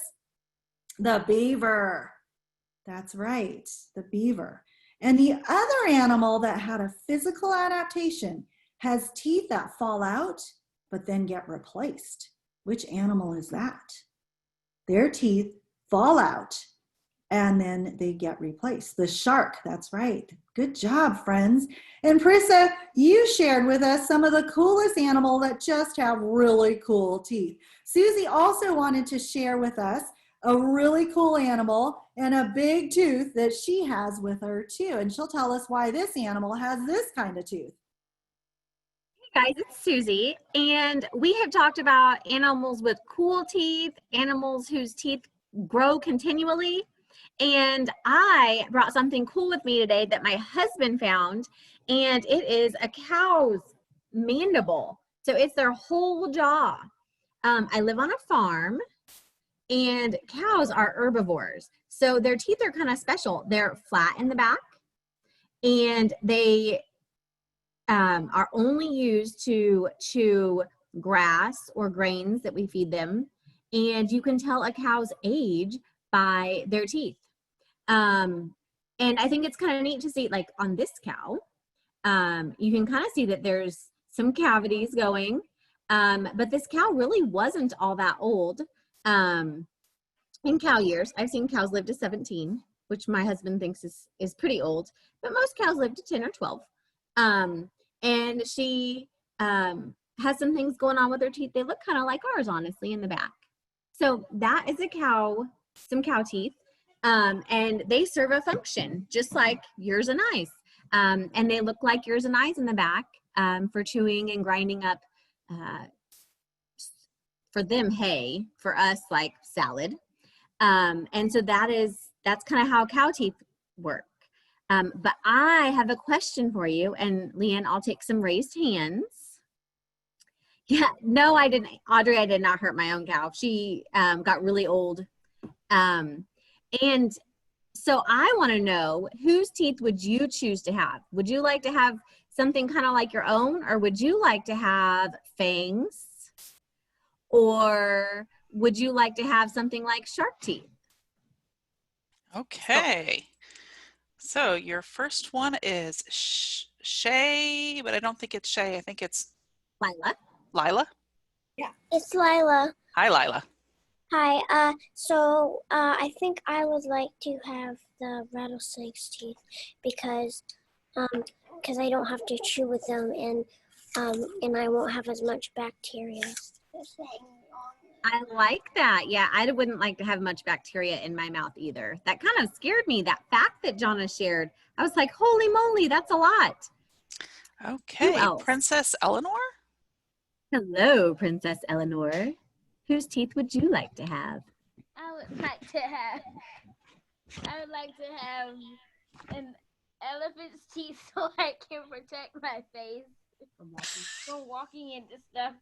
The beaver. That's right, the beaver. And the other animal that had a physical adaptation has teeth that fall out, but then get replaced. Which animal is that? Their teeth fall out and then they get replaced. The shark, that's right. Good job, friends. And Prissa, you shared with us some of the coolest animals that just have really cool teeth. Susie also wanted to share with us a really cool animal and a big tooth that she has with her too. And she'll tell us why this animal has this kind of tooth. Hey guys, it's Susie, and we have talked about animals with cool teeth, animals whose teeth grow continually, and I brought something cool with me today that my husband found, and it is a cow's mandible. So it's their whole jaw. I live on a farm, and cows are herbivores, so their teeth are kind of special. They're flat in the back, and they are only used to chew grass or grains that we feed them. And you can tell a cow's age by their teeth. And I think it's kind of neat to see, like on this cow, you can kind of see that there's some cavities going, but this cow really wasn't all that old. in cow years. I've seen cows live to 17, which my husband thinks is pretty old, but most cows live to 10 or 12. And she has some things going on with her teeth. They look kind of like ours, honestly, in the back. So that is a cow, some cow teeth, and they serve a function just like yours and I's. And they look like yours and I's in the back for chewing and grinding up, for them, hay, for us, like salad. And so that's kind of how cow teeth work. But I have a question for you, and Leanne, I'll take some raised hands. Yeah, no, I didn't. Audrey, I did not hurt my own cow. She got really old. And so I want to know, whose teeth would you choose to have? Would you like to have something kind of like your own, or would you like to have fangs? Or would you like to have something like shark teeth? Okay. So your first one is Shay, but I don't think it's Shay. I think it's Lila? Lila. Yeah. It's Lila. Hi, Lila. Hi. I think I would like to have the rattlesnake's teeth because I don't have to chew with them and I won't have as much bacteria. I like that. Yeah, I wouldn't like to have much bacteria in my mouth either. That kind of scared me, that fact that Johna shared. I was like, holy moly, that's a lot. Okay, Princess Eleanor? Hello, Princess Eleanor. Whose teeth would you like to have? I would like to have an elephant's teeth so I can protect my face from walking into stuff.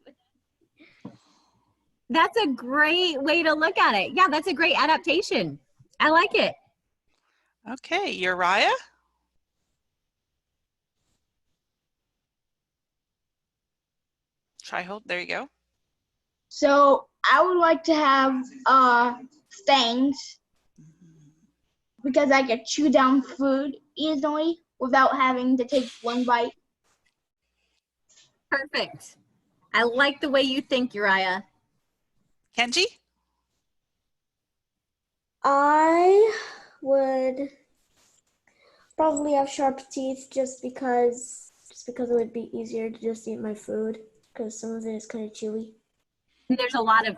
That's a great way to look at it. Yeah, that's a great adaptation. I like it. Okay, Uriah? Try hold. There you go. So I would like to have fangs because I could chew down food easily without having to take one bite. Perfect. I like the way you think, Uriah. Kenji? I would probably have sharp teeth just because it would be easier to just eat my food because some of it is kind of chewy. And there's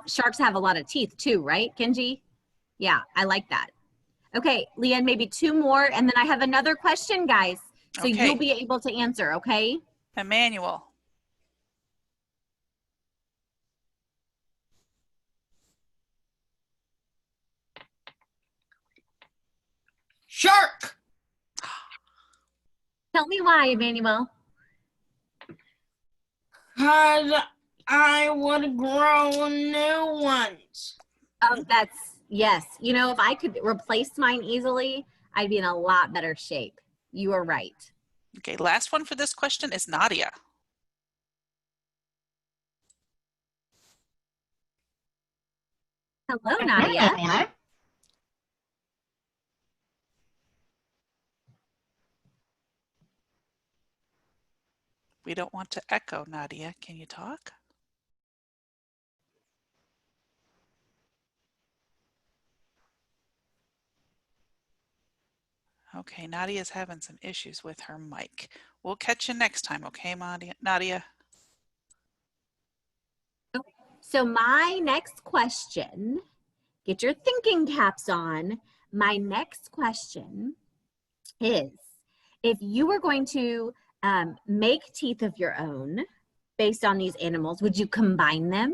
sharks have a lot of teeth too, right, Kenji? Yeah, I like that. Okay, Leanne, maybe two more, and then I have another question, guys. So Okay. You'll be able to answer, okay? Emmanuel. Shark! Tell me why, Emmanuel. Because I would grow new ones. Oh, yes. You know, if I could replace mine easily, I'd be in a lot better shape. You are right. Okay, last one for this question is Nadia. Hello, Nadia. We don't want to echo, Nadia. Can you talk? Okay, Nadia's having some issues with her mic. We'll catch you next time, okay, Nadia? So my next question, get your thinking caps on. My next question is, if you were going to make teeth of your own based on these animals, would you combine them?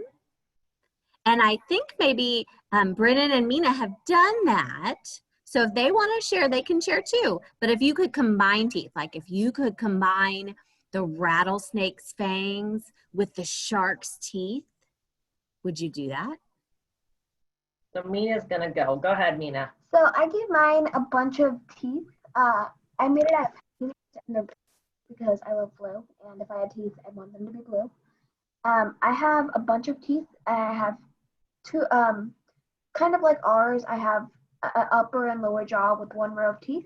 And I think maybe Brennan and Mina have done that. So if they want to share, they can share too. But if you could combine teeth, like if you could combine the rattlesnake's fangs with the shark's teeth, would you do that? So Mina's gonna go. Go ahead, Mina. So I gave mine a bunch of teeth. I made it out of paint because I love blue, and if I had teeth, I'd want them to be blue. I have a bunch of teeth. I have two, kind of like ours. I have an upper and lower jaw with one row of teeth,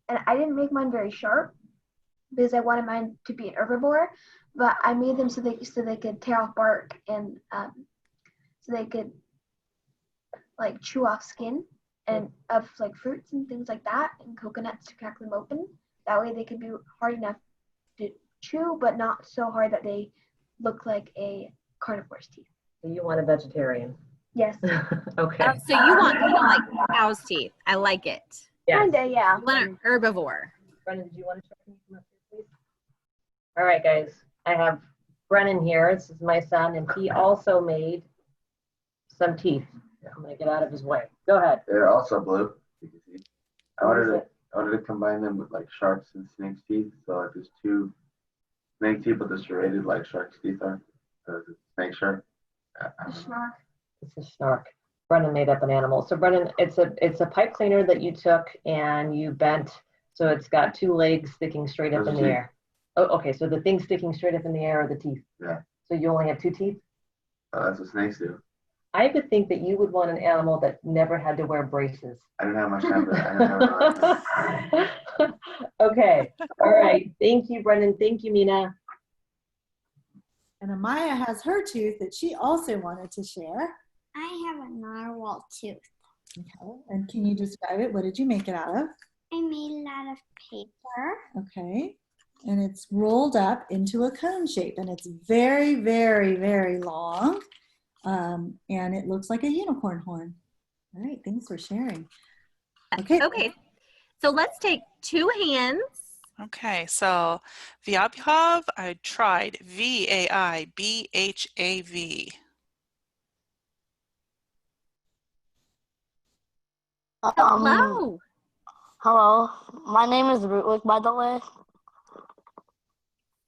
and I didn't make mine very sharp because I wanted mine to be an herbivore, but I made them so they could tear off bark and so they could like chew off skin and of like fruits and things like that, and coconuts to crack them open. That way they could be hard enough to chew, but not so hard that they look like a carnivore's teeth. You want a vegetarian? Yes. Okay. Oh, so you want kind of like cow's teeth. I like it. Yes. Kinda, yeah. You want an herbivore. Brennan, did you want to try to come up here, please? All right, guys. I have Brennan here. This is my son, and he also made some teeth. I'm gonna get out of his way. Go ahead. They're also blue. You can see. I What is wanted to combine them with like sharks and snakes' teeth. So like there's two snake teeth, but they're serrated like shark's teeth are. So it's a snake shark. Snark. It's a snark. Brennan made up an animal. So Brennan, it's a pipe cleaner that you took and you bent, so it's got two legs sticking straight up in the air. Oh, okay. So the thing sticking straight up in the air are the teeth. Yeah. So you only have two teeth? That's what snakes do. I would think that you would want an animal that never had to wear braces. I didn't have much time for that. I didn't have enough. Okay. All right. Thank you, Brennan. Thank you, Mina. And Amaya has her tooth that she also wanted to share. I have a narwhal tooth. Okay. And can you describe it? What did you make it out of? I made it out of paper. Okay. And it's rolled up into a cone shape, and it's very, very, very long. And it looks like a unicorn horn. All right, thanks for sharing. Okay. Okay, so let's take two hands. Okay, so Vaibhav, I tried Vaibhav. Hello. Hello, my name is Rootwick, by the way.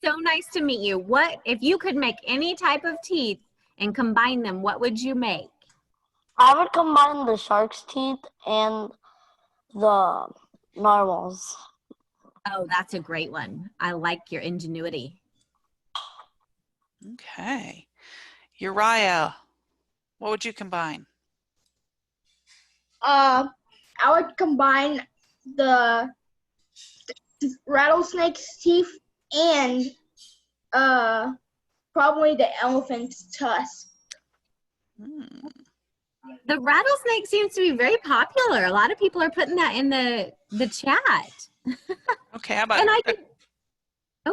So nice to meet you. What if you could make any type of teeth and combine them, what would you make? I would combine the shark's teeth and the narwhals. Oh, that's a great one. I like your ingenuity. Okay. Uriah, what would you combine? I would combine the rattlesnake's teeth and probably the elephant's tusk. The rattlesnake seems to be very popular. A lot of people are putting that in the chat. Okay, how about And I a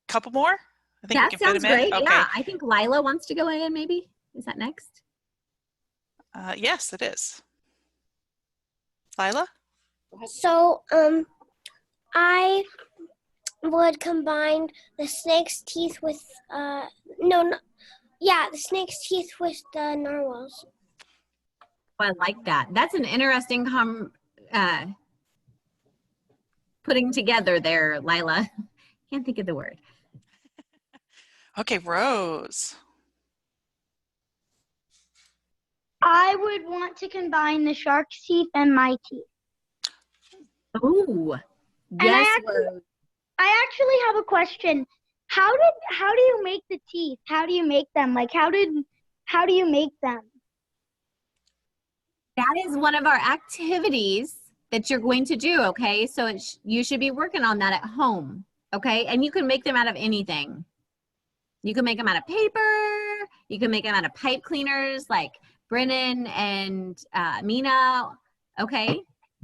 couple more? I think we that can fit sounds them in. great. Okay. Yeah, I think Lila wants to go in maybe. Is that next? Yes, it is. Lila? So, I would combine the snake's teeth with, the snake's teeth with the narwhals. Oh, I like that. That's an interesting putting together there, Lila. Can't think of the word. Okay, Rose. I would want to combine the shark's teeth and my teeth. Ooh, yes, Rose. I actually have a question. How do you make the teeth? How do you make them? Like how do you make them? That is one of our activities that you're going to do, okay? So you should be working on that at home, okay? And you can make them out of anything. You can make them out of paper. You can make them out of pipe cleaners like Brennan and Mina, okay?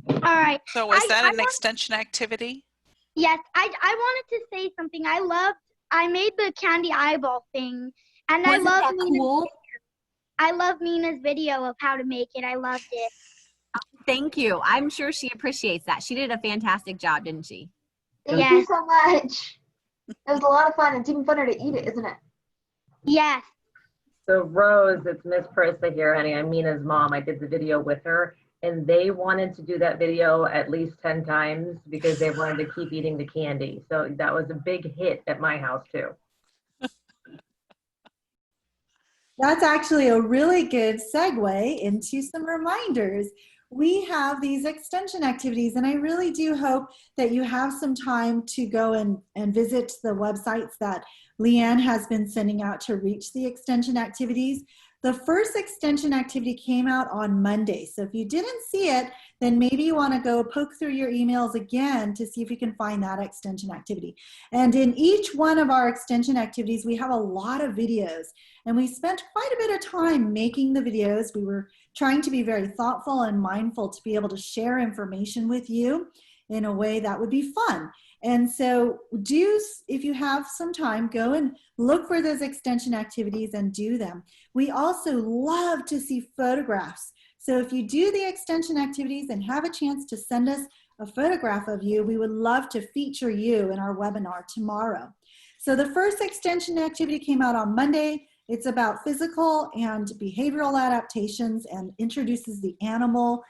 All right. So was that an extension activity? Yes, I wanted to say something. I made the candy eyeball thing, and Wasn't that cool? I love Mina's video of how to make it. I loved it. Thank you. I'm sure she appreciates that. She did a fantastic job, didn't she? Thank you so much. It was a lot of fun. It's even funner to eat it, isn't it? Yes. So Rose, it's Miss Parissa here, honey. I'm Mina's mom. I did the video with her, and they wanted to do that video at least 10 times because they wanted to keep eating the candy. So that was a big hit at my house too. That's actually a really good segue into some reminders. We have these extension activities, and I really do hope that you have some time to go and visit the websites that Leanne has been sending out to reach the extension activities. The first extension activity came out on Monday. So if you didn't see it, then maybe you want to go poke through your emails again to see if you can find that extension activity. And in each one of our extension activities, we have a lot of videos. And we spent quite a bit of time making the videos. We were trying to be very thoughtful and mindful to be able to share information with you in a way that would be fun. And so if you have some time, go and look for those extension activities and do them. We also love to see photographs. So if you do the extension activities and have a chance to send us a photograph of you, we would love to feature you in our webinar tomorrow. So the first extension activity came out on Monday. It's about physical and behavioral adaptations and introduces the animal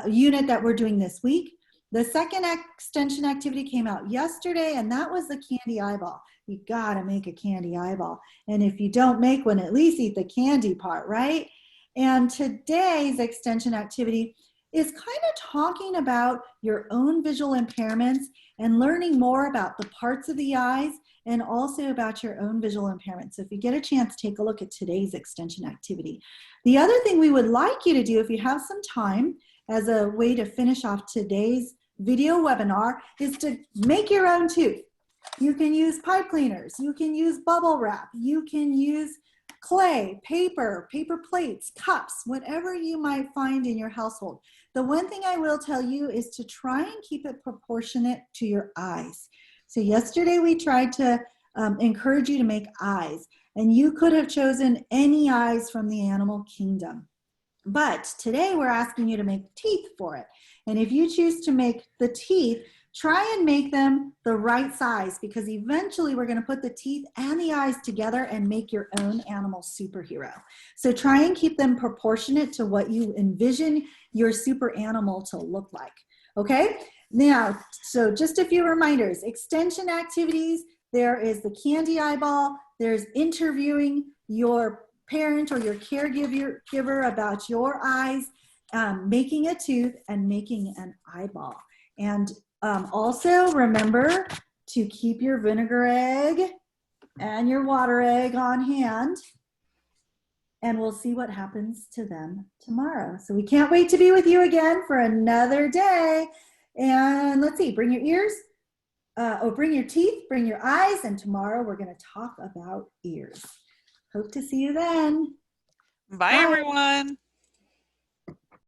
unit that we're doing this week. The second extension activity came out yesterday, and that was the candy eyeball. You gotta make a candy eyeball. And if you don't make one, at least eat the candy part, right? And today's extension activity is kind of talking about your own visual impairments and learning more about the parts of the eyes and also about your own visual impairments. So if you get a chance, take a look at today's extension activity. The other thing we would like you to do, if you have some time, as a way to finish off today's video webinar, is to make your own tooth. You can use pipe cleaners, you can use bubble wrap, you can use clay, paper plates, cups, whatever you might find in your household. The one thing I will tell you is to try and keep it proportionate to your eyes. So yesterday we tried to encourage you to make eyes, and you could have chosen any eyes from the animal kingdom. But today we're asking you to make teeth for it. And if you choose to make the teeth, try and make them the right size, because eventually we're going to put the teeth and the eyes together and make your own animal superhero. So try and keep them proportionate to what you envision your super animal to look like. Okay? Now, so just a few reminders. Extension activities, there is the candy eyeball, there's interviewing your parent or your caregiver about your eyes, making a tooth, and making an eyeball. And also remember to keep your vinegar egg and your water egg on hand, and we'll see what happens to them tomorrow. So we can't wait to be with you again for another day. And let's see, bring your ears, bring your teeth, bring your eyes, and tomorrow we're going to talk about ears. Hope to see you then. Bye, everyone.